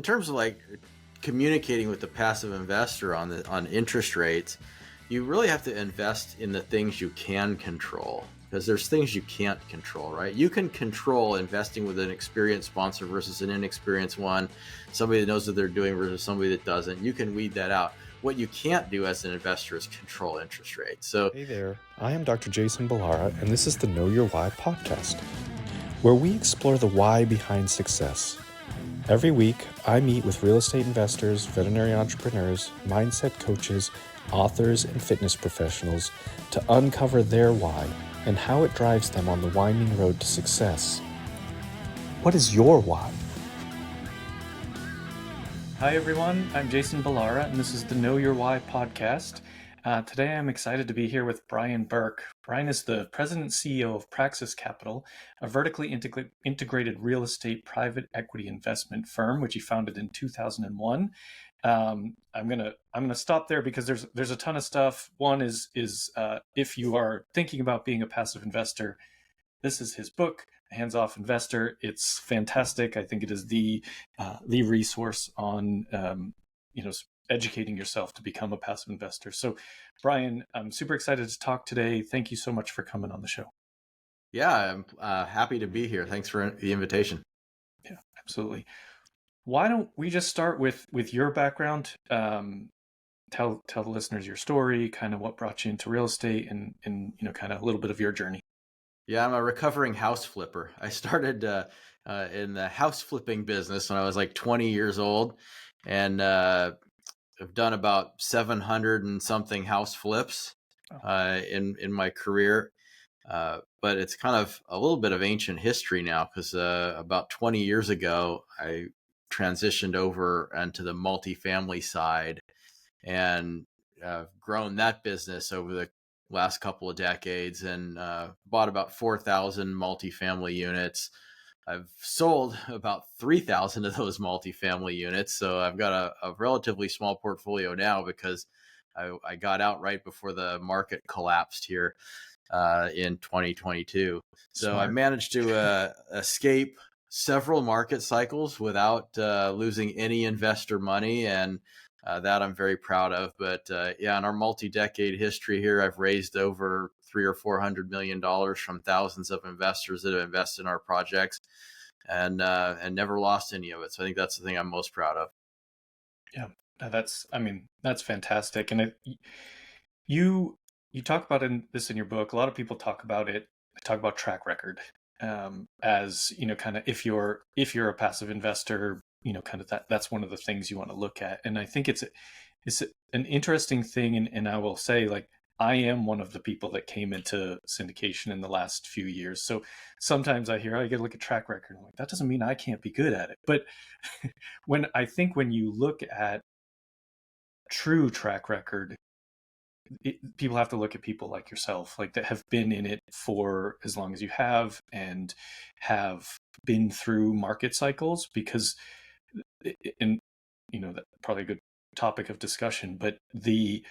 in terms of like communicating with the passive investor on interest rates, you really have to invest in the things you can control, because there's things you can't control, right? You can control investing with an experienced sponsor versus an inexperienced one, somebody that knows what they're doing versus somebody that doesn't. You can weed that out. What you can't do as an investor is control interest rates. So Hey there, I am Dr. Jason Ballara, and this is the Know Your Why podcast, where we explore the why behind success. Every week, I meet with real estate investors, veterinary entrepreneurs, mindset coaches, authors, and fitness professionals to uncover their why and how it drives them on the winding road to success. What is your why? Hi everyone, I'm Jason Ballara, and this is the Know Your Why podcast. Today I'm excited to be here with Brian Burke. Brian is the president and CEO of Praxis Capital, a vertically integrated real estate private equity investment firm, which he founded in 2001. I'm gonna stop there because there's a ton of stuff. One is if you are thinking about being a passive investor, this is his book, Hands-Off Investor. It's fantastic. I think it is the resource on educating yourself to become a passive investor. So, Brian, I'm super excited to talk today. Thank you so much for coming on the show. yeah, I'm happy to be here. Thanks for the invitation. Yeah, absolutely. Why don't we just start with your background? Tell the listeners your story, kind of what brought you into real estate, and kind of a little bit of your journey. Yeah, I'm a recovering house flipper. I started in the house flipping business when I was like 20 years old, and I've done about 700 and something house flips in my career. But it's kind of a little bit of ancient history now, because about 20 years ago, I transitioned over into the multifamily side and grown that business over the last couple of decades, and bought about 4,000 multifamily units. I've sold about 3,000 of those multifamily units. So I've got a relatively small portfolio now because I got out right before the market collapsed here in 2022. So Smart. I managed to escape several market cycles without losing any investor money, and that I'm very proud of. But in our multi-decade history here, I've raised over $300 or $400 million from thousands of investors that have invested in our projects, and never lost any of it. So I think that's the thing I'm most proud of. Yeah, that's fantastic. And you talk about this in your book. A lot of people talk about it. They talk about track record as kind of if you're a passive investor, kind of that's one of the things you want to look at. And I think it's an interesting thing. And I will say, like, I am one of the people that came into syndication in the last few years. So sometimes I hear, I got to look at track record. I'm like, that doesn't mean I can't be good at it. But when you look at true track record, people have to look at people like yourself, like that have been in it for as long as you have and have been through market cycles, because that's probably a good topic of discussion, but the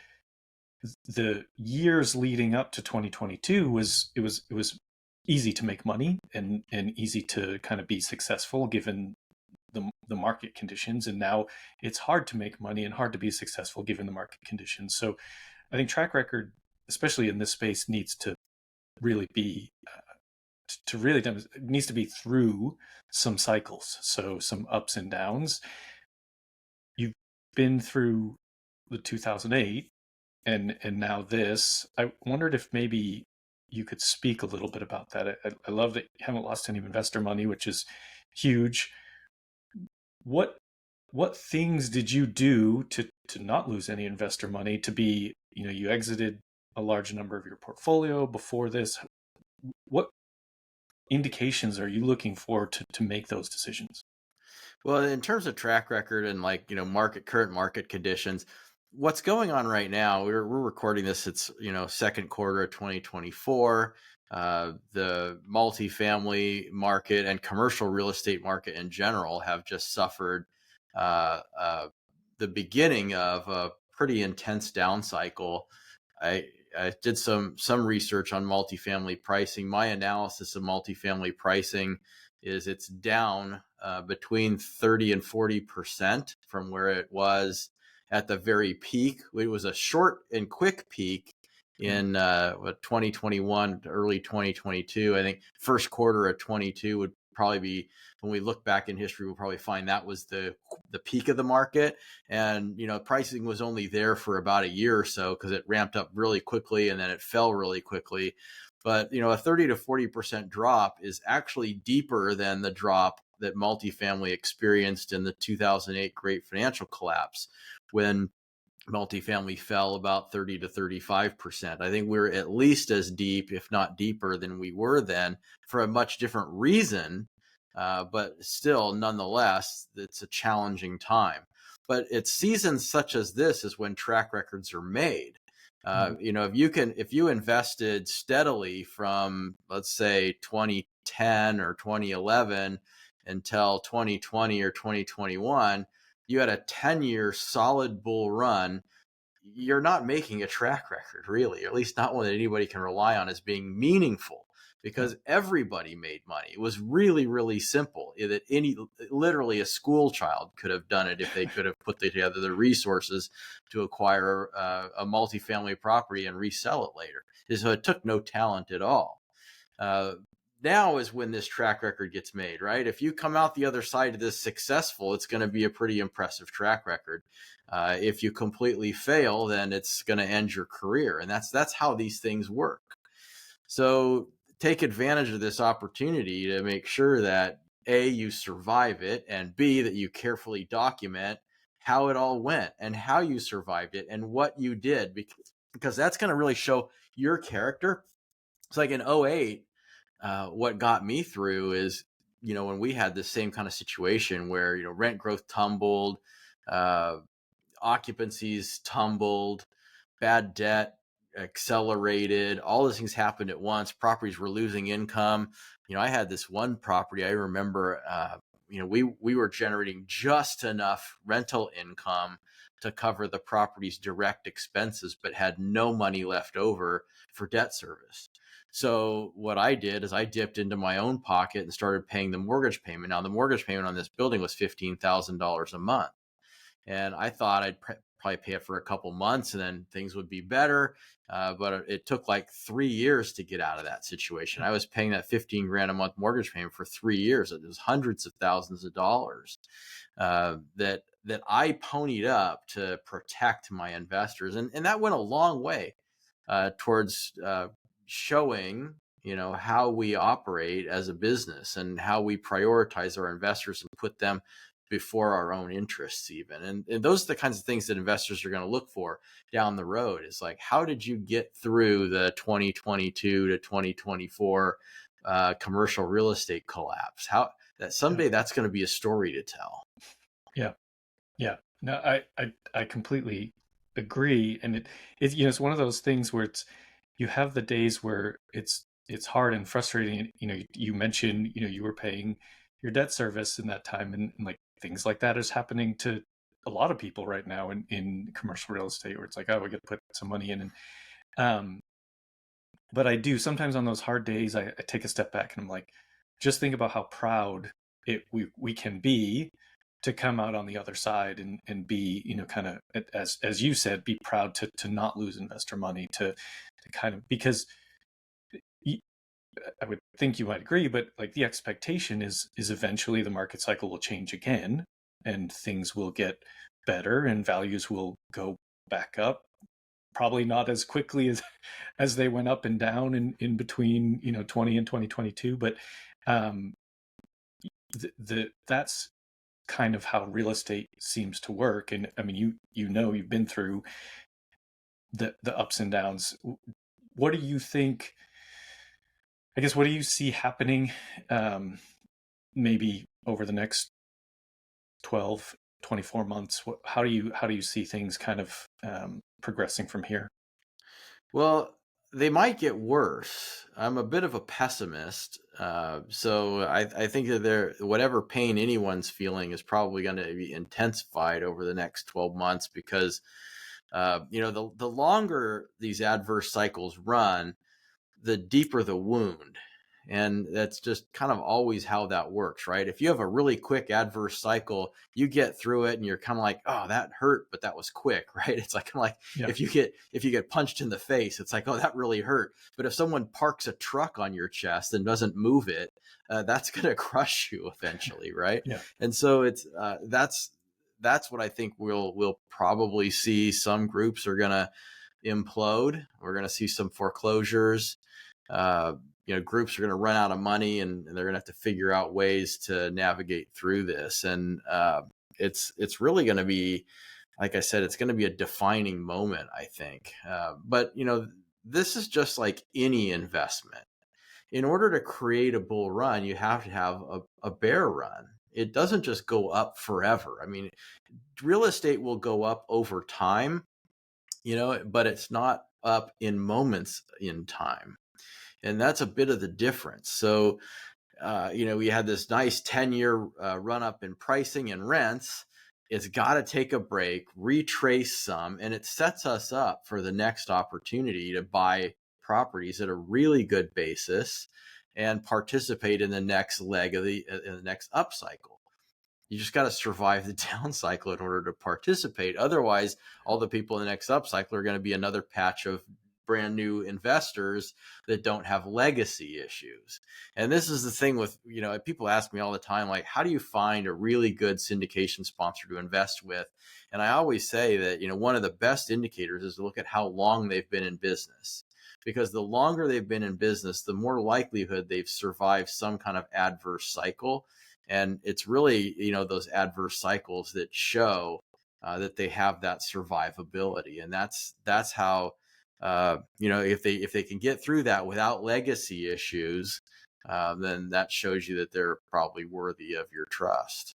years leading up to 2022 was easy to make money and easy to kind of be successful given the market conditions. And now it's hard to make money and hard to be successful given the market conditions. So I think track record, especially in this space, needs to really be it needs to be through some cycles, so some ups and downs. You've been through the 2008 and now this. I wondered if maybe you could speak a little bit about that. I love that you haven't lost any investor money, which is huge. What things did you do to not lose any investor money, to be, you exited a large number of your portfolio before this? What indications are you looking for to make those decisions? Well, in terms of track record and current market conditions, what's going on right now, we're recording this, it's second quarter of 2024. The multifamily market and commercial real estate market in general have just suffered the beginning of a pretty intense down cycle. I did some research on multifamily pricing. My analysis of multifamily pricing is it's down between 30 and 40% from where it was at the very peak. It was a short and quick peak in 2021 to early 2022. I think first quarter of 22 would probably be, when we look back in history, we'll probably find that was the peak of the market. And, pricing was only there for about a year or so because it ramped up really quickly and then it fell really quickly. But, a 30 to 40% drop is actually deeper than the drop that multifamily experienced in the 2008 great financial collapse, when multifamily fell about 30 to 35%. I think we're at least as deep, if not deeper, than we were then, for a much different reason. But still, nonetheless, it's a challenging time. But it's seasons such as this is when track records are made. If you invested steadily from, let's say, 2010 or 2011 until 2020 or 2021, you had a 10-year solid bull run, you're not making a track record, really, or at least not one that anybody can rely on as being meaningful, because everybody made money. It was really, really simple. That literally a school child could have done it if they could have put together the resources to acquire a multifamily property and resell it later. So it took no talent at all. Now is when this track record gets made, right? If you come out the other side of this successful, it's going to be a pretty impressive track record. If you completely fail, then it's going to end your career. And that's how these things work. So take advantage of this opportunity to make sure that A, you survive it, and B, that you carefully document how it all went and how you survived it and what you did, because that's going to really show your character. It's like in 2008, what got me through is, when we had the same kind of situation where, rent growth tumbled, occupancies tumbled, bad debt accelerated, all those things happened at once. Properties were losing income. I had this one property, I remember, we were generating just enough rental income to cover the property's direct expenses, but had no money left over for debt service. So what I did is I dipped into my own pocket and started paying the mortgage payment. Now, the mortgage payment on this building was $15,000 a month. And I thought I'd probably pay it for a couple months and then things would be better. But it took like 3 years to get out of that situation. I was paying that 15 grand a month mortgage payment for 3 years. It was hundreds of thousands of dollars that I ponied up to protect my investors. And that went a long way towards showing, how we operate as a business and how we prioritize our investors and put them before our own interests even. And those are the kinds of things that investors are going to look for down the road. Is like, how did you get through the 2022 to 2024 commercial real estate collapse? How that someday that's going to be a story to tell. Yeah. No, I completely agree. And it's one of those things where you have the days where it's hard and frustrating. You mentioned, you were paying your debt service in that time, and like things like that is happening to a lot of people right now in commercial real estate, where it's like, oh, we got to put some money in. And but I do sometimes on those hard days, I take a step back and I'm like, just think about how proud we can be to come out on the other side and be, kind of, as you said, be proud to not lose investor money, to kind of, because I would think you might agree, but like the expectation is eventually the market cycle will change again and things will get better and values will go back up. Probably not as quickly as they went up and down in between, 20 and 2022, but that's kind of how real estate seems to work. And I mean, you've been through the ups and downs. What do you think? I guess, what do you see happening maybe over the next 12, 24 months? How do you see things kind of progressing from here? Well, they might get worse. I'm a bit of a pessimist. So I think that whatever pain anyone's feeling is probably going to be intensified over the next 12 months because, the longer these adverse cycles run, the deeper the wound. And that's just kind of always how that works, right? If you have a really quick adverse cycle, you get through it and you're kind of like, oh, that hurt, but that was quick, right? It's like, kind of like Yeah. if you get punched in the face, it's like, oh, that really hurt. But if someone parks a truck on your chest and doesn't move it, that's going to crush you eventually, right? Yeah. And so it's that's what I think we'll probably see. Some groups are going to implode. We're going to see some foreclosures. Groups are going to run out of money, and they're going to have to figure out ways to navigate through this. And it's really going to be, like I said, it's going to be a defining moment, I think. But this is just like any investment. In order to create a bull run, you have to have a bear run. It doesn't just go up forever. I mean, real estate will go up over time, but it's not up in moments in time. And that's a bit of the difference. So, we had this nice 10-year run up in pricing and rents. It's got to take a break, retrace some, and it sets us up for the next opportunity to buy properties at a really good basis and participate in the next leg of in the next upcycle. You just got to survive the down cycle in order to participate. Otherwise, all the people in the next upcycle are going to be another patch of brand new investors that don't have legacy issues. And this is the thing with, people ask me all the time, like, how do you find a really good syndication sponsor to invest with? And I always say that, one of the best indicators is to look at how long they've been in business. Because the longer they've been in business, the more likelihood they've survived some kind of adverse cycle. And it's really, those adverse cycles that show that they have that survivability. And that's how, if they can get through that without legacy issues, then that shows you that they're probably worthy of your trust.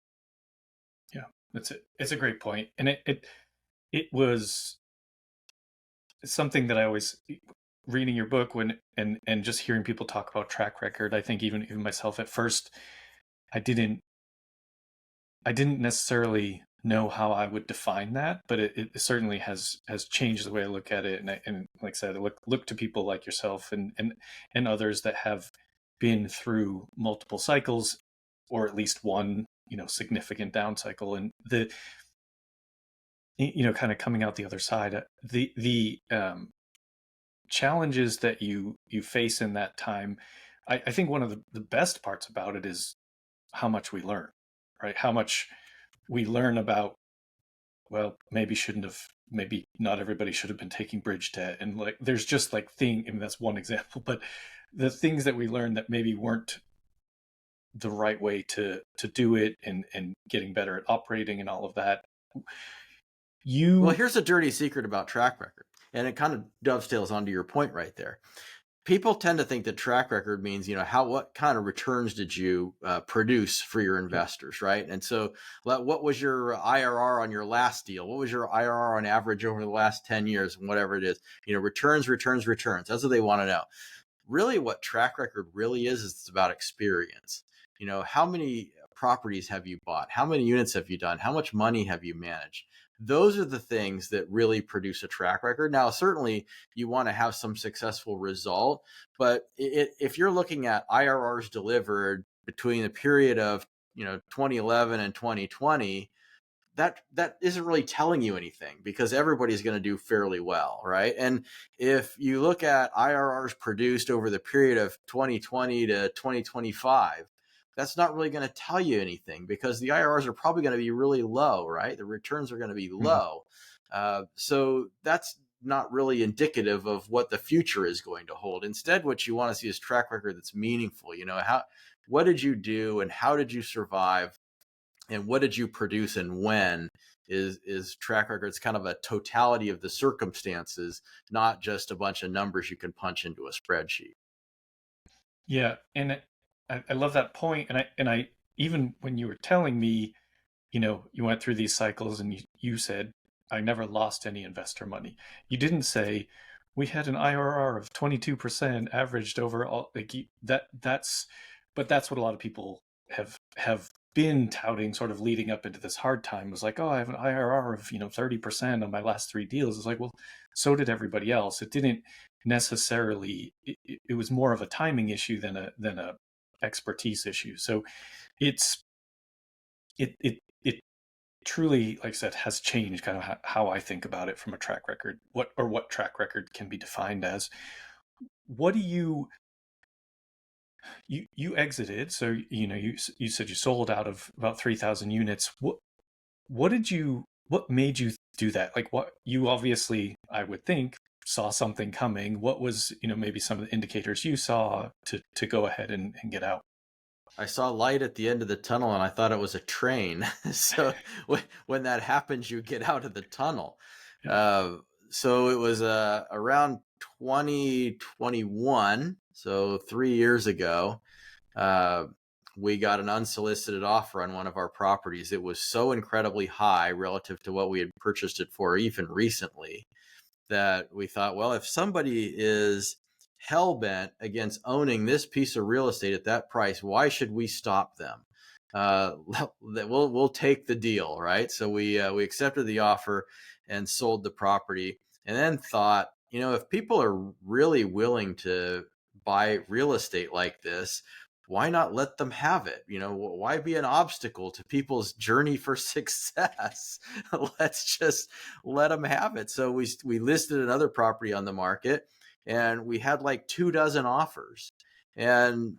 Yeah, that's it. It's a great point. And it was something that I always, reading your book and just hearing people talk about track record, I think even myself at first, I didn't necessarily know how I would define that, but it certainly has changed the way I look at it. And like I said, I look to people like yourself and others that have been through multiple cycles, or at least one, significant down cycle, and the, kind of coming out the other side, the challenges that you face in that time. I think one of the best parts about it is how much we learn, right? How much we learn about, well, maybe not everybody should have been taking bridge debt. And like, there's just like that's one example, but the things that we learned that maybe weren't the right way to do it, and getting better at operating and all of that. Well, here's a dirty secret about track record, and it kind of dovetails onto your point right there. People tend to think that track record means, what kind of returns did you produce for your investors, right? And so what was your IRR on your last deal? What was your IRR on average over the last 10 years, and whatever it is, returns. That's what they want to know. Really, what track record really is it's about experience. How many properties have you bought? How many units have you done? How much money have you managed? Those are the things that really produce a track record. Now, certainly you want to have some successful result, but if you're looking at IRRs delivered between the period of 2011 and 2020, that isn't really telling you anything, because everybody's going to do fairly well, right? And if you look at IRRs produced over the period of 2020 to 2025, that's not really going to tell you anything, because the IRRs are probably going to be really low, right? The returns are going to be low. So that's not really indicative of what the future is going to hold. Instead, what you want to see is track record that's meaningful. What did you do, and how did you survive, and what did you produce, and when is track record. It's kind of a totality of the circumstances, not just a bunch of numbers you can punch into a spreadsheet. Yeah. And I love that point. And I, even when you were telling me, you went through these cycles, and you said, I never lost any investor money. You didn't say, we had an IRR of 22% averaged over all, like that's what a lot of people have been touting, sort of leading up into this hard time, was like, oh, I have an IRR of 30% on my last 3 deals. It's like, well, so did everybody else. It didn't necessarily, it was more of a timing issue than a expertise issue. So it's it truly, like I said, has changed kind of how I think about it from a track record. What track record can be defined as. What do you exited? So you said you sold out of about 3,000 units. What made you do that? Like, what, you obviously, I would think, saw something coming. What was, maybe some of the indicators you saw to go ahead and get out? I saw light at the end of the tunnel and I thought it was a train. So when that happens, you get out of the tunnel. Yeah. Uh, so it was around 2021, so 3 years ago, uh, we got an unsolicited offer on one of our properties. It was so incredibly high relative to what we had purchased it for even recently, that we thought, well, if somebody is hell bent against owning this piece of real estate at that price, why should we stop them? We'll take the deal, right? So we accepted the offer and sold the property, and then thought, if people are really willing to buy real estate like this, why not let them have it? Why be an obstacle to people's journey for success? Let's just let them have it. So we listed another property on the market, and we had like 24 offers. And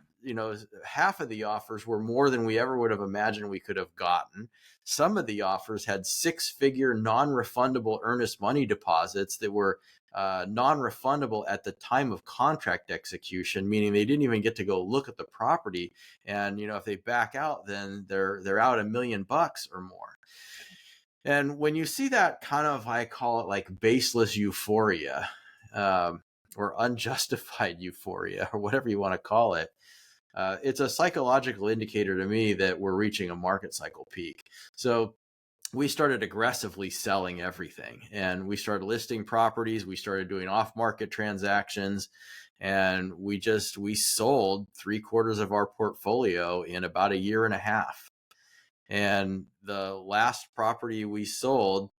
half of the offers were more than we ever would have imagined we could have gotten. Some of the offers had 6-figure non-refundable earnest money deposits that were non-refundable at the time of contract execution, meaning they didn't even get to go look at the property. And if they back out, then they're out $1 million or more. And when you see that kind of, I call it like baseless euphoria, or unjustified euphoria, or whatever you want to call it, it's a psychological indicator to me that we're reaching a market cycle peak. So we started aggressively selling everything, and we started listing properties. We started doing off-market transactions, and we sold 3/4 of our portfolio in about a year and a half. And the last property we sold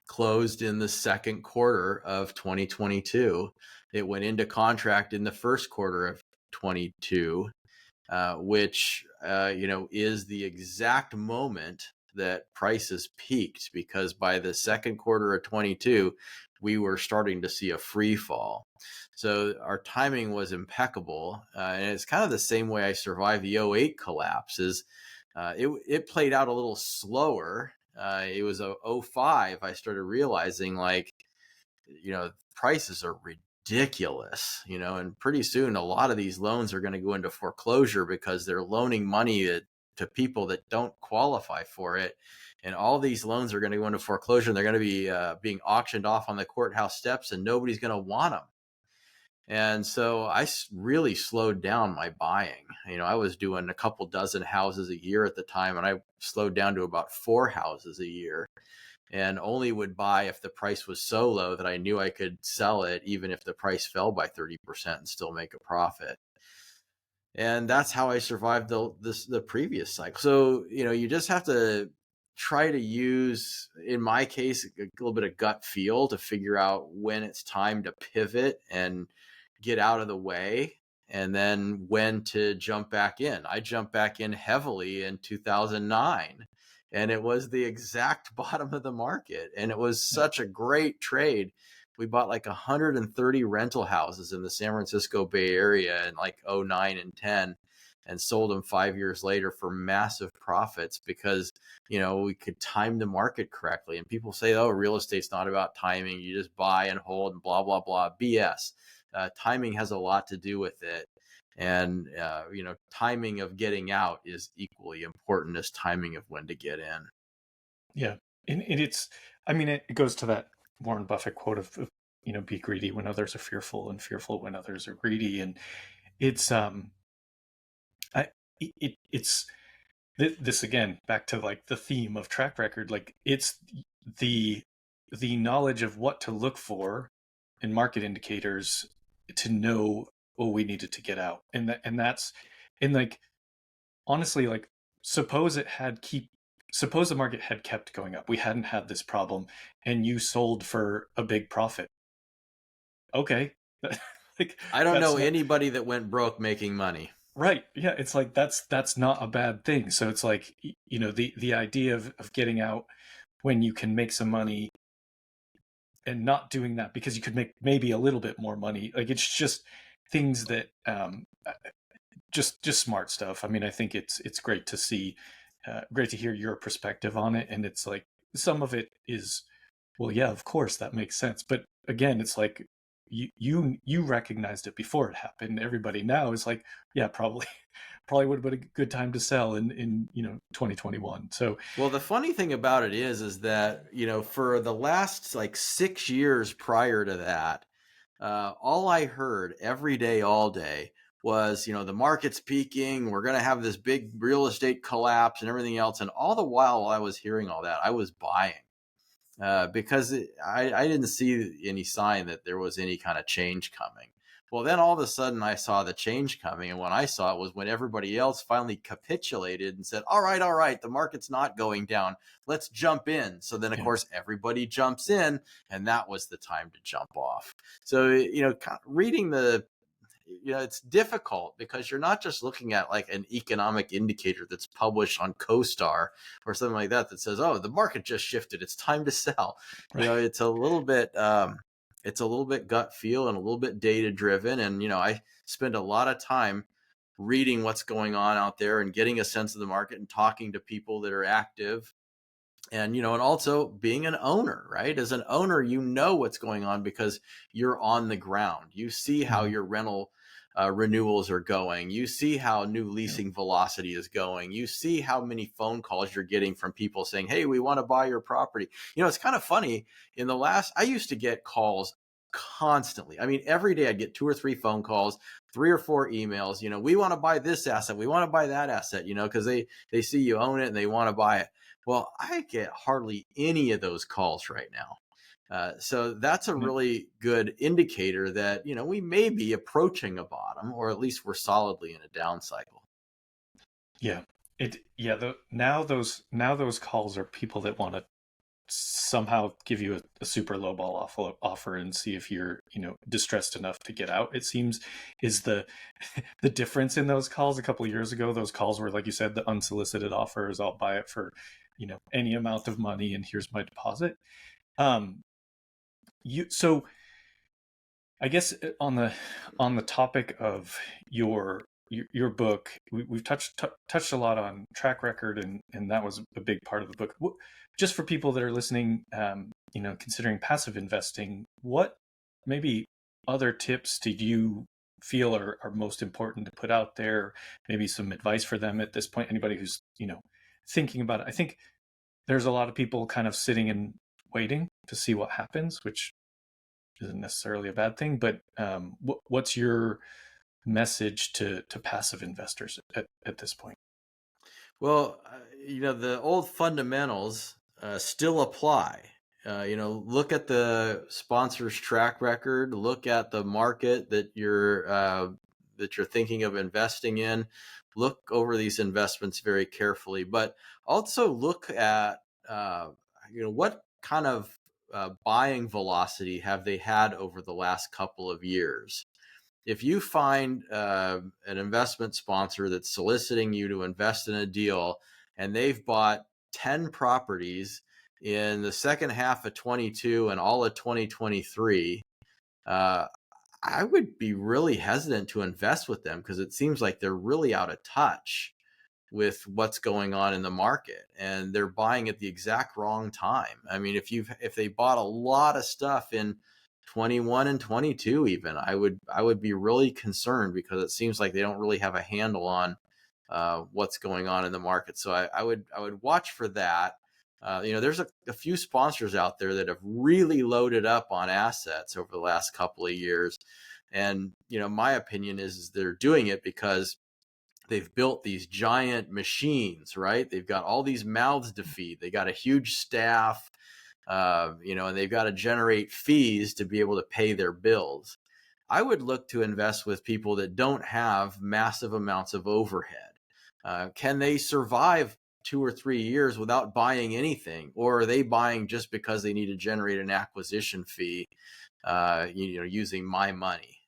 closed in the second quarter of 2022. It went into contract in the first quarter of 22, which is the exact moment that prices peaked, because by the second quarter of 22, we were starting to see a free fall. So our timing was impeccable, and it's kind of the same way I survived the 08 collapse. It played out a little slower. It was a 05. I started realizing, like, prices are ridiculous, and pretty soon a lot of these loans are going to go into foreclosure because they're loaning money to people that don't qualify for it. And all these loans are going to go into foreclosure, and they're going to be being auctioned off on the courthouse steps, and nobody's going to want them. And so I really slowed down my buying. I was doing a couple dozen houses a year at the time, and I slowed down to about 4 houses a year, and only would buy if the price was so low that I knew I could sell it, even if the price fell by 30%, and still make a profit. And that's how I survived the previous cycle. So, you just have to try to use, in my case, a little bit of gut feel to figure out when it's time to pivot and get out of the way, and then when to jump back in. I jumped back in heavily in 2009, and it was the exact bottom of the market. And it was such a great trade. We bought like 130 rental houses in the San Francisco Bay Area in like 09 and 10, and sold them 5 years later for massive profits, because, we could time the market correctly. And people say, oh, real estate's not about timing. You just buy and hold and blah, blah, blah. BS. Timing has a lot to do with it. And, timing of getting out is equally important as timing of when to get in. Yeah. And it goes to that Warren Buffett quote of be greedy when others are fearful, and fearful when others are greedy. And it's, it's this again, back to like the theme of track record. Like, it's the knowledge of what to look for in market indicators to know, oh, we needed to get out. And like, honestly, like, suppose the market had kept going up, we hadn't had this problem, and you sold for a big profit. Okay, Like I don't that's know not anybody that went broke making money. right. Yeah, it's like that's not a bad thing. So it's like the idea of getting out when you can make some money and not doing that because you could make maybe a little bit more money. Like it's just things that just smart stuff. I mean, I think it's great to see, great to hear your perspective on it. And it's like some of it is, well, yeah, of course that makes sense. But again, it's like you recognized it before it happened. Everybody now is like, yeah, probably probably would have been a good time to sell in 2021. So Well, the funny thing about it is that, for the last like 6 years prior to that, all I heard every day, all day was, the market's peaking. We're going to have this big real estate collapse and everything else. And all the while I was hearing all that, I was buying because I didn't see any sign that there was any kind of change coming. Well, then all of a sudden I saw the change coming. And when I saw it was when everybody else finally capitulated and said, all right, the market's not going down. Let's jump in. So then, of yeah, course, everybody jumps in, and that was the time to jump off. So, reading it's difficult because you're not just looking at like an economic indicator that's published on CoStar or something like that says, oh, the market just shifted, it's time to sell. right. It's a little bit gut feel and a little bit data driven. And I spend a lot of time reading what's going on out there and getting a sense of the market and talking to people that are active. And and also being an owner, right? As an owner, what's going on because you're on the ground. You see how Mhm. your rental renewals are going. You see how new Yeah. leasing velocity is going. You see how many phone calls you're getting from people saying, hey, we want to buy your property. It's kind of funny. I used to get calls constantly. I mean, every day I'd get 2 or 3 phone calls, 3 or 4 emails. We want to buy this asset. We want to buy that asset, because they see you own it and they want to buy it. Well, I get hardly any of those calls right now. So that's a Yeah. really good indicator that, we may be approaching a bottom, or at least we're solidly in a down cycle. Yeah. Now those calls are people that want to somehow give you a super low ball offer and see if you're distressed enough to get out. It seems is the the difference in those calls. A couple of years ago, those calls were, like you said, the unsolicited offers. I'll buy it for any amount of money, and here's my deposit. So I guess on the topic of your book, we've touched a lot on track record, and that was a big part of the book. Just for people that are listening, considering passive investing, what maybe other tips do you feel are most important to put out there? Maybe some advice for them at this point. Anybody who's thinking about it. I think there's a lot of people kind of sitting and waiting to see what happens, which isn't necessarily a bad thing. But what's your message to passive investors at this point? Well, the old fundamentals still apply. Look at the sponsor's track record. Look at the market that you're thinking of investing in. Look over these investments very carefully, but also look at what kind of buying velocity have they had over the last couple of years. If you find an investment sponsor that's soliciting you to invest in a deal and they've bought 10 properties in the second half of 22 and all of 2023, uh, I would be really hesitant to invest with them because it seems like they're really out of touch with what's going on in the market, and they're buying at the exact wrong time. I mean, if they bought a lot of stuff in 21 and 22 even, I would be really concerned because it seems like they don't really have a handle on what's going on in the market. So I would watch for that. There's a few sponsors out there that have really loaded up on assets over the last couple of years. And, my opinion is they're doing it because they've built these giant machines, right? They've got all these mouths to feed. They got a huge staff, and they've got to generate fees to be able to pay their bills. I would look to invest with people that don't have massive amounts of overhead. Can they survive 2 or 3 years without buying anything? Or are they buying just because they need to generate an acquisition fee? using my money.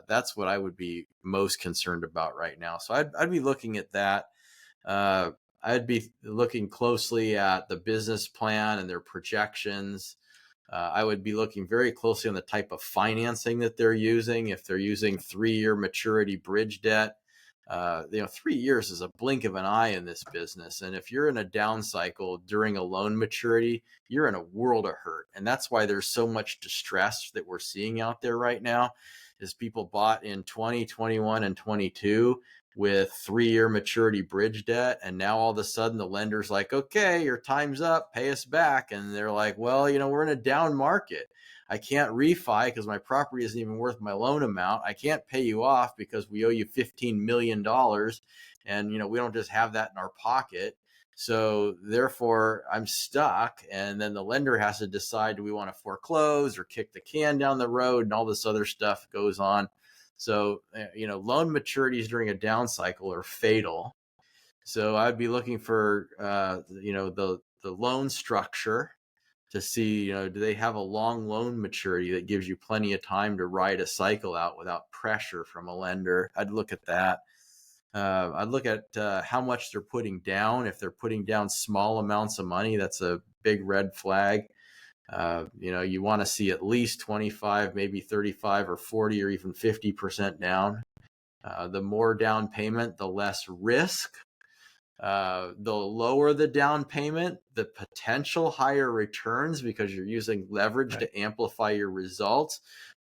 That's what I would be most concerned about right now. So I'd be looking at that. I'd be looking closely at the business plan and their projections. I would be looking very closely on the type of financing that they're using. If they're using 3-year maturity bridge debt, 3 years is a blink of an eye in this business. And if you're in a down cycle during a loan maturity, you're in a world of hurt. And that's why there's so much distress that we're seeing out there right now, is people bought in 2021 and 22 with 3-year maturity bridge debt. And now all of a sudden the lender's like, okay, your time's up, pay us back. And they're like, well, we're in a down market. I can't refi because my property isn't even worth my loan amount. I can't pay you off because we owe you $15 million. And, we don't just have that in our pocket. So therefore I'm stuck. And then the lender has to decide, do we want to foreclose or kick the can down the road? And all this other stuff goes on. So, loan maturities during a down cycle are fatal. So I'd be looking for, the loan structure to see, do they have a long loan maturity that gives you plenty of time to ride a cycle out without pressure from a lender. I'd look at that. I'd look at how much they're putting down. If they're putting down small amounts of money, that's a big red flag. You want to see at least 25, maybe 35 or 40 or even 50% down. The more down payment, the less risk. The lower the down payment, the potential higher returns, because you're using leverage to amplify your results.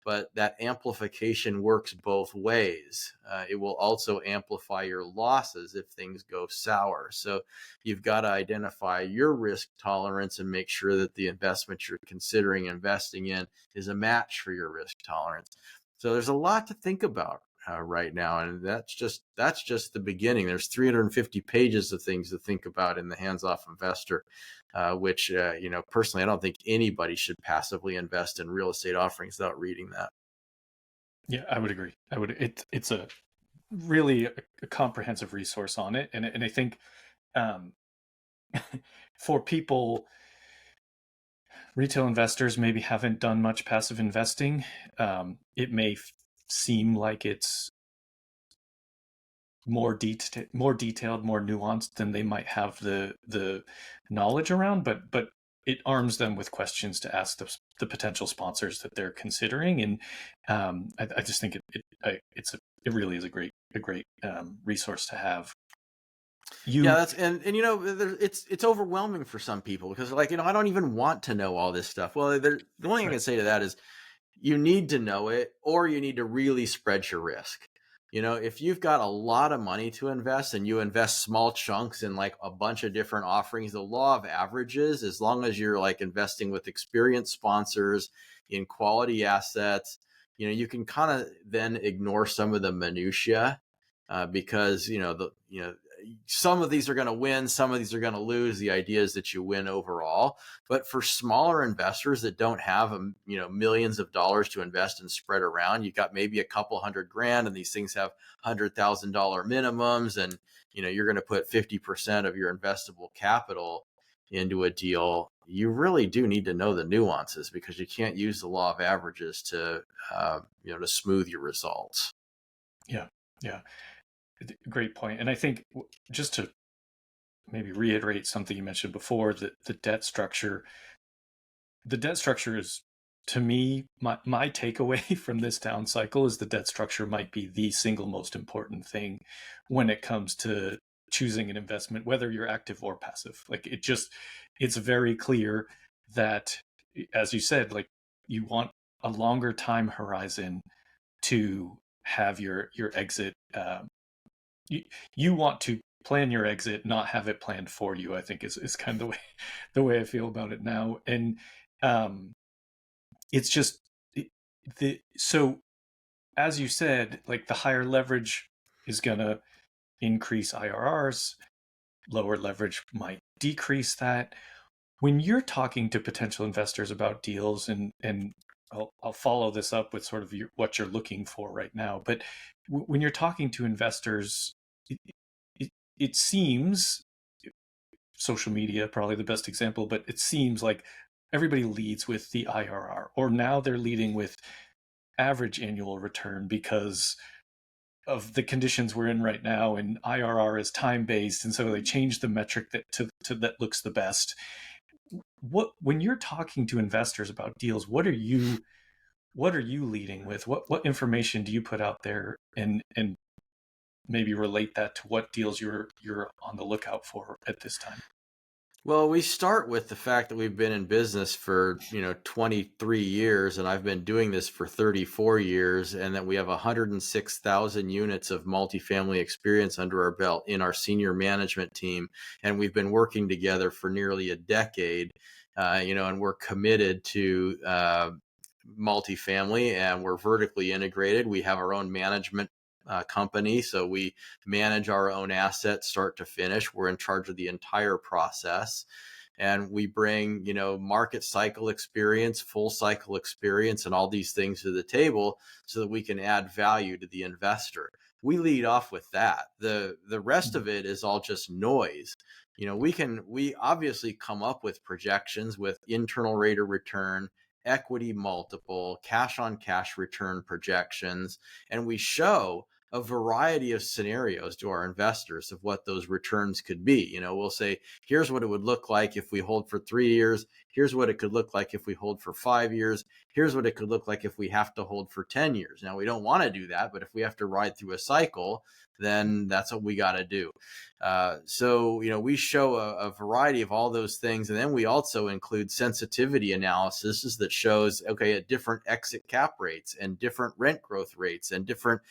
But that amplification works both ways. It will also amplify your losses if things go sour. So you've got to identify your risk tolerance and make sure that the investment you're considering investing in is a match for your risk tolerance. So there's a lot to think about right now, and that's just the beginning. There's 350 pages of things to think about in the Hands-Off Investor, which personally, I don't think anybody should passively invest in real estate offerings without reading that. Yeah, I would agree. It's a really a comprehensive resource on it, and I think for people, retail investors maybe haven't done much passive investing. It may seem like it's more detailed, more nuanced than they might have the knowledge around, but it arms them with questions to ask the potential sponsors that they're considering. And I just think it really is a great resource to have. It's overwhelming for some people because they're like, I don't even want to know all this stuff. Well, the only thing I can say to that is you need to know it, or you need to really spread your risk. If you've got a lot of money to invest and you invest small chunks in like a bunch of different offerings, the law of averages, as long as you're like investing with experienced sponsors in quality assets, you can kind of then ignore some of the minutia because, some of these are going to win, some of these are going to lose. The idea is that you win overall. But for smaller investors that don't have millions of dollars to invest and spread around, you got maybe a couple $100,000, and these things have $100,000 minimums, and you're going to put 50% of your investable capital into a deal. You really do need to know the nuances, because you can't use the law of averages to smooth your results. Yeah. Great point. And I think, just to maybe reiterate something you mentioned before, that the debt structure is, to me, my takeaway from this down cycle is the debt structure might be the single most important thing when it comes to choosing an investment, whether you're active or passive. Like it's very clear that, as you said, like you want a longer time horizon to have your exit. You want to plan your exit, not have it planned for you, I think is kind of the way I feel about it now. And it's just so, as you said, like the higher leverage is going to increase IRRs, lower leverage might decrease that. When you're talking to potential investors about deals, and I'll follow this up with sort of what you're looking for right now, but when you're talking to investors, it seems, social media probably the best example, but it seems like everybody leads with the IRR, or now they're leading with average annual return because of the conditions we're in right now, and IRR is time based, and so they change the metric that to that looks the best. When you're talking to investors about deals, what are you leading with? What information do you put out there, and maybe relate that to what deals you're on the lookout for at this time? Well, we start with the fact that we've been in business for, 23 years, and I've been doing this for 34 years, and that we have 106,000 units of multifamily experience under our belt in our senior management team. And we've been working together for nearly a decade, and we're committed to multifamily, and we're vertically integrated. We have our own management company. So we manage our own assets start to finish. We're in charge of the entire process. And we bring, market cycle experience, full cycle experience, and all these things to the table so that we can add value to the investor. We lead off with that. The rest of it is all just noise. We obviously come up with projections with internal rate of return, equity multiple, cash on cash return projections, and we show a variety of scenarios to our investors of what those returns could be. We'll say, here's what it would look like if we hold for 3 years. Here's what it could look like if we hold for 5 years. Here's what it could look like if we have to hold for 10 years. Now, we don't want to do that, but if we have to ride through a cycle, then that's what we got to do. So we show a variety of all those things. And then we also include sensitivity analysis that shows, okay, at different exit cap rates and different rent growth rates and different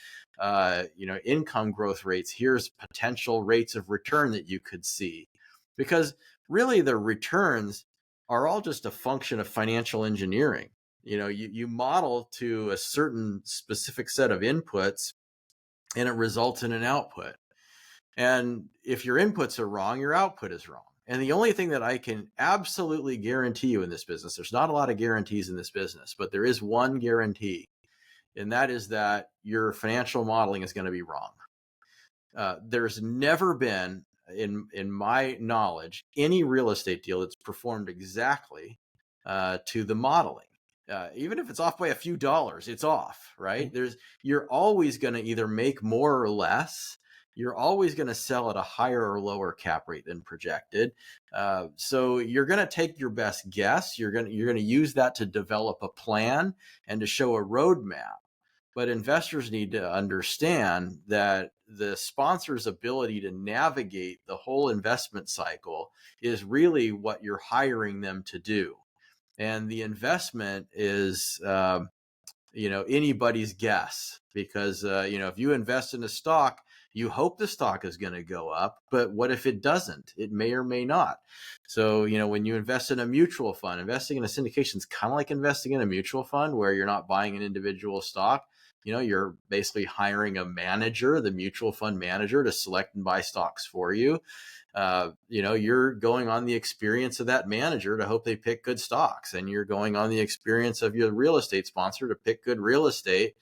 income growth rates, here's potential rates of return that you could see. Because really the returns are all just a function of financial engineering. You model to a certain specific set of inputs, and it results in an output. And if your inputs are wrong, your output is wrong. And the only thing that I can absolutely guarantee you in this business, there's not a lot of guarantees in this business, but there is one guarantee, and that is that your financial modeling is going to be wrong. There's never been, in my knowledge, any real estate deal that's performed exactly to the modeling. Even if it's off by a few dollars, it's off, right? You're always going to either make more or less. You're always going to sell at a higher or lower cap rate than projected. So you're going to take your best guess. You're going to use that to develop a plan and to show a roadmap. But investors need to understand that the sponsor's ability to navigate the whole investment cycle is really what you're hiring them to do. And the investment is, anybody's guess, because, if you invest in a stock, you hope the stock is going to go up, but what if it doesn't? It may or may not. So, when you invest in a mutual fund, investing in a syndication is kind of like investing in a mutual fund where you're not buying an individual stock. You're basically hiring a manager, the mutual fund manager, to select and buy stocks for you. You're going on the experience of that manager to hope they pick good stocks, and you're going on the experience of your real estate sponsor to pick good real estate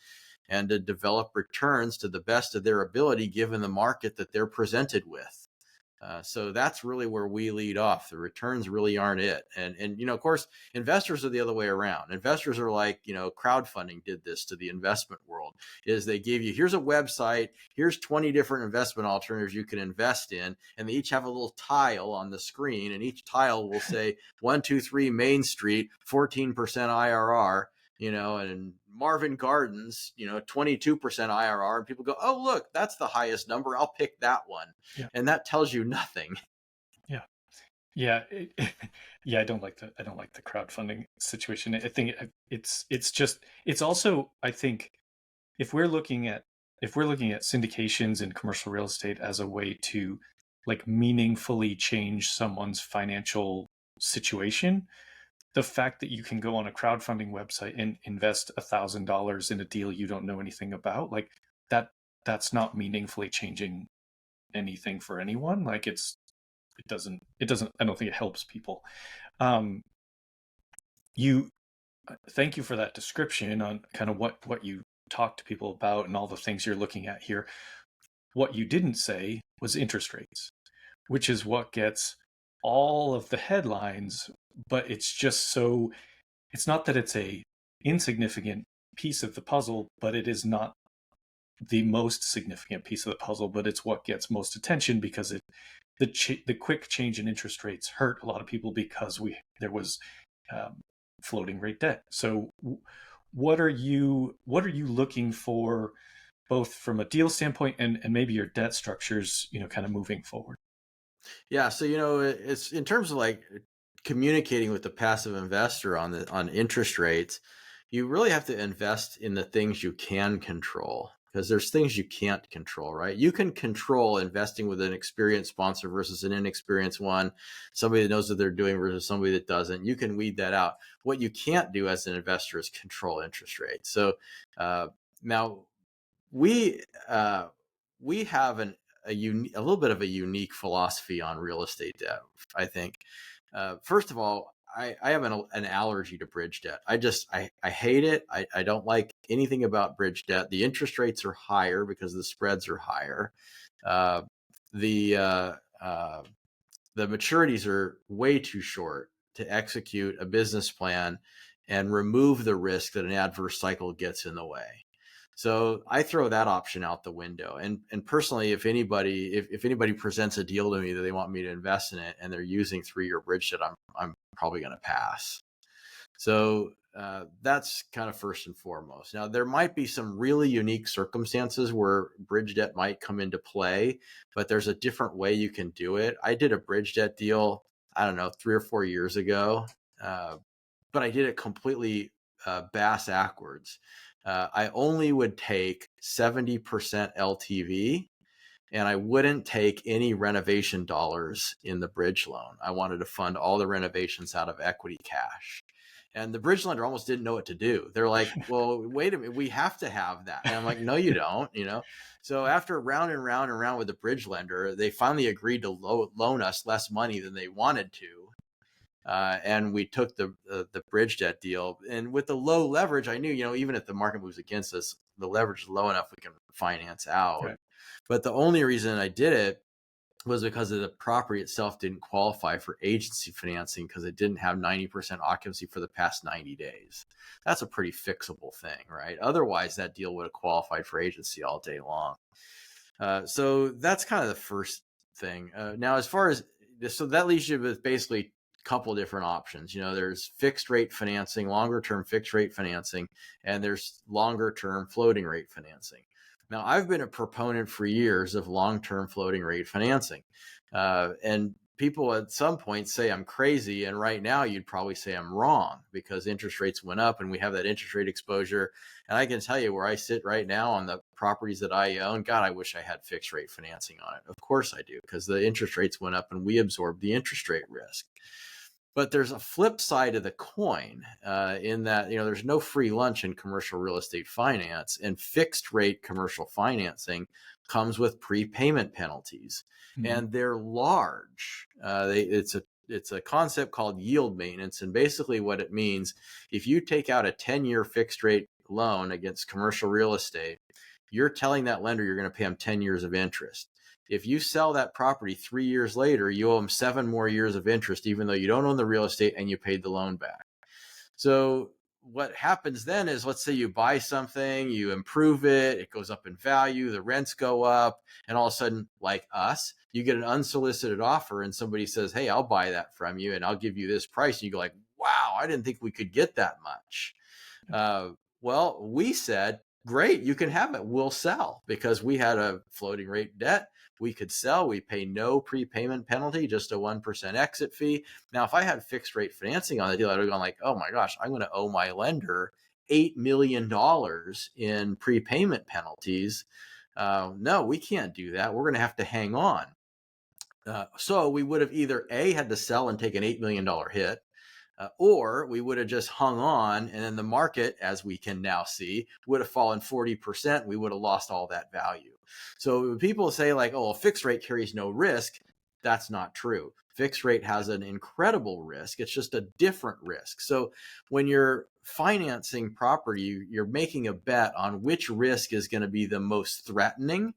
and to develop returns to the best of their ability given the market that they're presented with. So that's really where we lead off. The returns really aren't it. And of course, investors are the other way around. Investors are like, crowdfunding did this to the investment world, is they give you, here's a website, here's 20 different investment alternatives you can invest in. And they each have a little tile on the screen, and each tile will say 123 Main Street, 14% IRR, and Marvin Gardens, 22% IRR. And people go, oh, look, that's the highest number. I'll pick that one. Yeah. And that tells you nothing. Yeah. Yeah. I don't like the crowdfunding situation. I think it's also, I think if we're looking at syndications in commercial real estate as a way to like meaningfully change someone's financial situation, the fact that you can go on a crowdfunding website and invest $1,000 in a deal you don't know anything about, like that's not meaningfully changing anything for anyone. Like it doesn't, I don't think it helps people. Thank you for that description on kind of what you talk to people about and all the things you're looking at here. What you didn't say was interest rates, which is what gets all of the headlines, but it's just so, it's not that it's a insignificant piece of the puzzle, but it is not the most significant piece of the puzzle, but it's what gets most attention because the quick change in interest rates hurt a lot of people because there was floating rate debt. So what are you looking for, both from a deal standpoint and maybe your debt structures, kind of moving forward? Yeah, so it's in terms of like communicating with the passive investor on interest rates, you really have to invest in the things you can control because there's things you can't control, right? You can control investing with an experienced sponsor versus an inexperienced one, somebody that knows what they're doing versus somebody that doesn't. You can weed that out. What you can't do as an investor is control interest rates. So now we we have a little bit of a unique philosophy on real estate debt, I think. First of all, I have an allergy to bridge debt. I hate it. I don't like anything about bridge debt. The interest rates are higher because the spreads are higher. Uh, the uh, uh, the maturities are way too short to execute a business plan and remove the risk that an adverse cycle gets in the way. So I throw that option out the window. And personally, if anybody presents a deal to me that they want me to invest in it and they're using 3-year bridge debt, I'm probably going to pass. So that's kind of first and foremost. Now, there might be some really unique circumstances where bridge debt might come into play, but there's a different way you can do it. I did a bridge debt deal, I don't know, 3 or 4 years ago, but I did it completely bass backwards. I only would take 70% LTV, and I wouldn't take any renovation dollars in the bridge loan. I wanted to fund all the renovations out of equity cash. And the bridge lender almost didn't know what to do. They're like, well, wait a minute, we have to have that. And I'm like, no, you don't, So after round and round and round with the bridge lender, they finally agreed to loan us less money than they wanted to. And we took the bridge debt deal. And with the low leverage, I knew, even if the market moves against us, the leverage is low enough we can finance out. Right. But the only reason I did it was because of the property itself didn't qualify for agency financing because it didn't have 90% occupancy for the past 90 days. That's a pretty fixable thing, right? Otherwise, that deal would have qualified for agency all day long. So that's kind of the first thing. Now, as far as so that leaves you with basically couple different options. There's fixed rate financing, longer term fixed rate financing, and there's longer term floating rate financing. Now, I've been a proponent for years of long-term floating rate financing. And people at some point say I'm crazy. And right now you'd probably say I'm wrong because interest rates went up and we have that interest rate exposure. And I can tell you where I sit right now on the properties that I own, God, I wish I had fixed rate financing on it. Of course I do, because the interest rates went up and we absorbed the interest rate risk. But there's a flip side of the coin in that, there's no free lunch in commercial real estate finance, and fixed rate commercial financing comes with prepayment penalties, and they're large. It's a concept called yield maintenance. And basically what it means, if you take out a 10-year fixed rate loan against commercial real estate, you're telling that lender you're going to pay them 10 years of interest. If you sell that property 3 years later, you owe them 7 more years of interest, even though you don't own the real estate and you paid the loan back. So what happens then is, let's say you buy something, you improve it, it goes up in value, the rents go up, and all of a sudden, like us, you get an unsolicited offer and somebody says, hey, I'll buy that from you and I'll give you this price. And you go like, wow, I didn't think we could get that much. Well, we said, great, you can have it. We'll sell, because we had a floating rate debt. We could sell. We pay no prepayment penalty, just a 1% exit fee. Now, if I had fixed rate financing on the deal, I would have gone like, oh my gosh, I'm going to owe my lender $8 million in prepayment penalties. No, we can't do that. We're going to have to hang on. So we would have either A, had to sell and take an $8 million hit, or we would have just hung on, and then the market, as we can now see, would have fallen 40%. We would have lost all that value. So when people say like, oh, a fixed rate carries no risk, that's not true. Fixed rate has an incredible risk. It's just a different risk. So when you're financing property, you're making a bet on which risk is going to be the most threatening.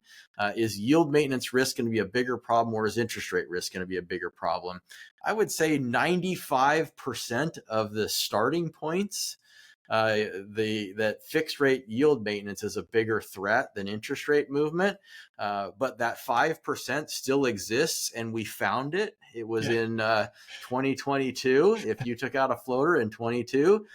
Is yield maintenance risk going to be a bigger problem, or is interest rate risk going to be a bigger problem? I would say 95% of the starting points, that fixed rate yield maintenance is a bigger threat than interest rate movement. But that 5% still exists, and we found it. It was in 2022. If you took out a floater in 22,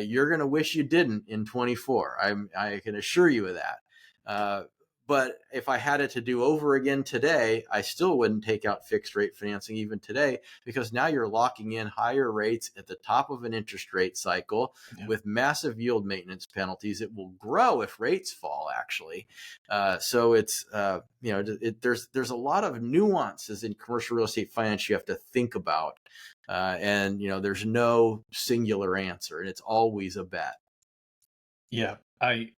you're going to wish you didn't in 24. I can assure you of that. But if I had it to do over again today, I still wouldn't take out fixed rate financing even today, because now you're locking in higher rates at the top of an interest rate cycle with massive yield maintenance penalties. It will grow if rates fall, actually. So it's, there's a lot of nuances in commercial real estate finance you have to think about. And there's no singular answer, and it's always a bet. Yeah, I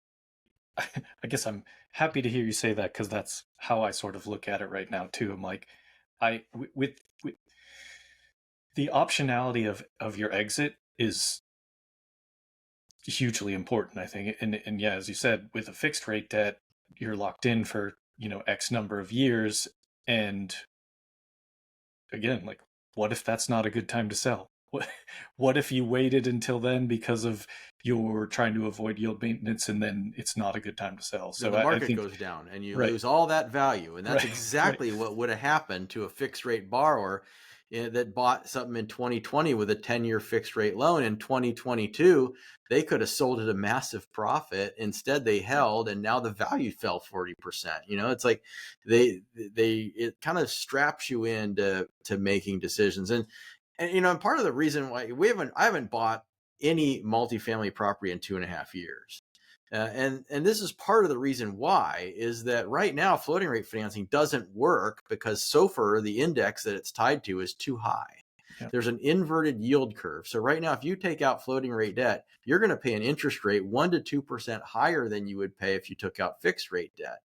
guess I'm happy to hear you say that, because that's how I sort of look at it right now too. I'm like, with the optionality of your exit is hugely important, I think. And yeah, as you said, with a fixed rate debt, you're locked in for, X number of years. And again, like, what if that's not a good time to sell? What if you waited until then because of you're trying to avoid yield maintenance, and then it's not a good time to sell? So the market I think goes down and you lose all that value. And that's exactly what would have happened to a fixed rate borrower that bought something in 2020 with a 10-year fixed rate loan. In 2022, they could have sold at a massive profit. Instead, they held, and now the value fell 40%. It's like it kind of straps you into making decisions. And part of the reason why I haven't bought any multifamily property in 2.5 years. And this is part of the reason why, is that right now floating rate financing doesn't work because SOFR, the index that it's tied to, is too high. There's an inverted yield curve. So right now, if you take out floating rate debt, you're going to pay an interest rate 1% to 2% higher than you would pay if you took out fixed rate debt.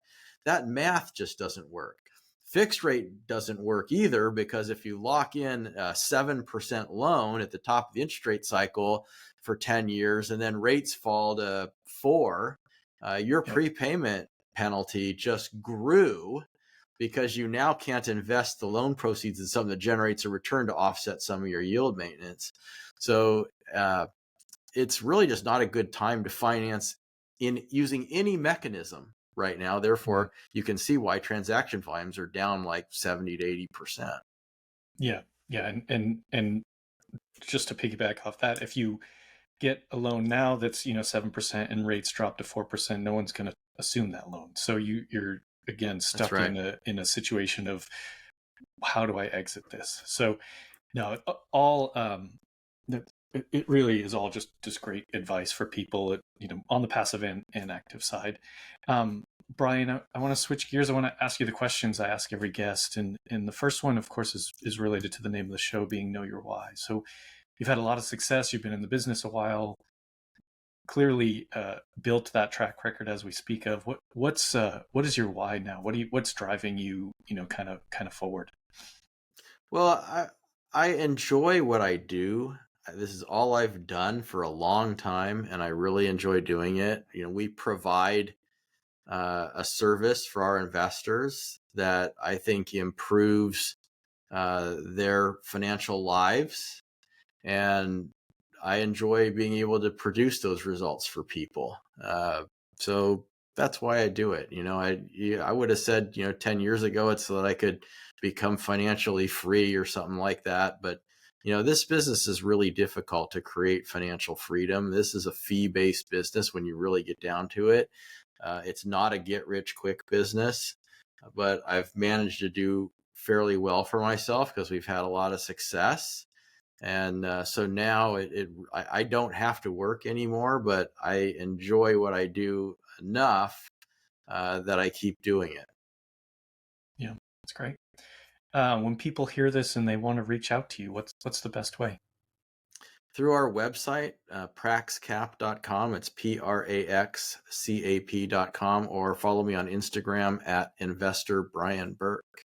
That math just doesn't work. Fixed rate doesn't work either, because if you lock in a 7% loan at the top of the interest rate cycle for 10 years and then rates fall to 4%, your prepayment penalty just grew, because you now can't invest the loan proceeds in something that generates a return to offset some of your yield maintenance. So it's really just not a good time to finance in using any mechanism right now. Therefore, you can see why transaction volumes are down like 70 to 80%. Yeah. And just to piggyback off that, if you get a loan now that's 7% and rates drop to 4%, no one's going to assume that loan. So you're again stuck in a situation of, how do I exit this? So no, it really is all just great advice for people, on the passive and active side. Brian, I want to switch gears. I want to ask you the questions I ask every guest. And the first one, of course, is related to the name of the show being Know Your Why. So you've had a lot of success. You've been in the business a while, clearly built that track record as we speak of. What is your why now? What's driving you, kind of forward? Well, I enjoy what I do. This is all I've done for a long time, and I really enjoy doing it. We provide a service for our investors that I think improves their financial lives, and I enjoy being able to produce those results for people. So that's why I do it. I would have said 10 years ago it's so that I could become financially free or something like that, but this business is really difficult to create financial freedom. This is a fee-based business when you really get down to it. It's not a get-rich-quick business, but I've managed to do fairly well for myself because we've had a lot of success. And so now I don't have to work anymore, but I enjoy what I do enough that I keep doing it. Yeah, that's great. When people hear this and they want to reach out to you, what's the best way? Through our website, praxcap.com. It's praxcap.com, or follow me on Instagram at investor Brian Burke.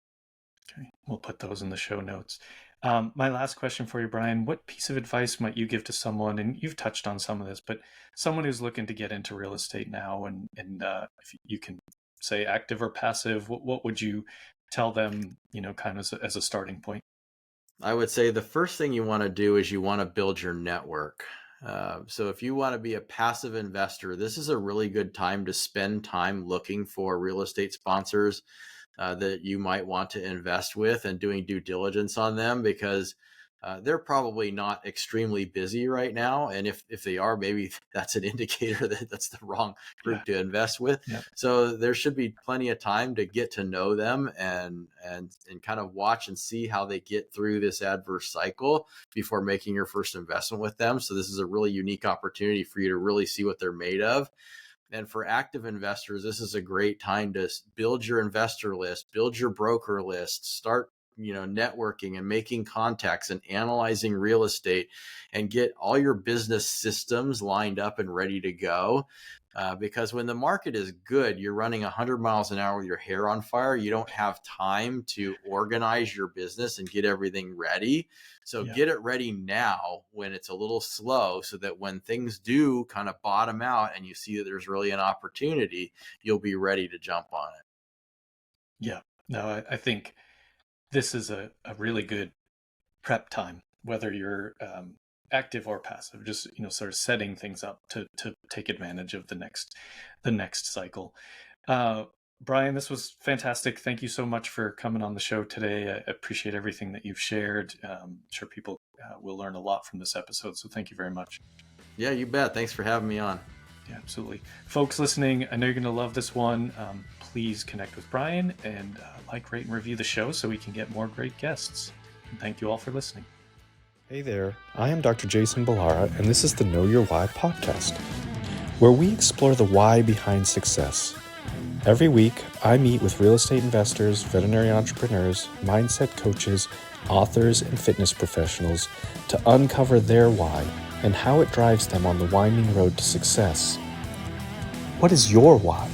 Okay, we'll put those in the show notes. My last question for you, Brian, what piece of advice might you give to someone, and you've touched on some of this, but someone who's looking to get into real estate now, and if you can say active or passive, what would you tell them, kind of as a starting point? I would say the first thing you want to do is you want to build your network. So if you want to be a passive investor, this is a really good time to spend time looking for real estate sponsors that you might want to invest with and doing due diligence on them, because they're probably not extremely busy right now. And if they are, maybe that's an indicator that that's the wrong group Yeah. to invest with. Yeah. So there should be plenty of time to get to know them and kind of watch and see how they get through this adverse cycle before making your first investment with them. So this is a really unique opportunity for you to really see what they're made of. And for active investors, this is a great time to build your investor list, build your broker list, start networking and making contacts and analyzing real estate, and get all your business systems lined up and ready to go. Because when the market is good, you're running 100 miles an hour with your hair on fire. You don't have time to organize your business and get everything ready. So get it ready now when it's a little slow, so that when things do kind of bottom out and you see that there's really an opportunity, you'll be ready to jump on it. Yeah. No, I think this is a really good prep time, whether you're active or passive, just sort of setting things up to take advantage of the next cycle. Brian, this was fantastic. Thank you so much for coming on the show today. I appreciate everything that you've shared. I'm sure people will learn a lot from this episode, so thank you very much. Yeah, you bet. Thanks for having me on. Yeah, absolutely. Folks listening, I know you're going to love this one. Please connect with Brian and like, rate, and review the show so we can get more great guests. And thank you all for listening. Hey there, I am Dr. Jason Ballara, and this is the Know Your Why podcast, where we explore the why behind success. Every week, I meet with real estate investors, veterinary entrepreneurs, mindset coaches, authors, and fitness professionals to uncover their why and how it drives them on the winding road to success. What is your why?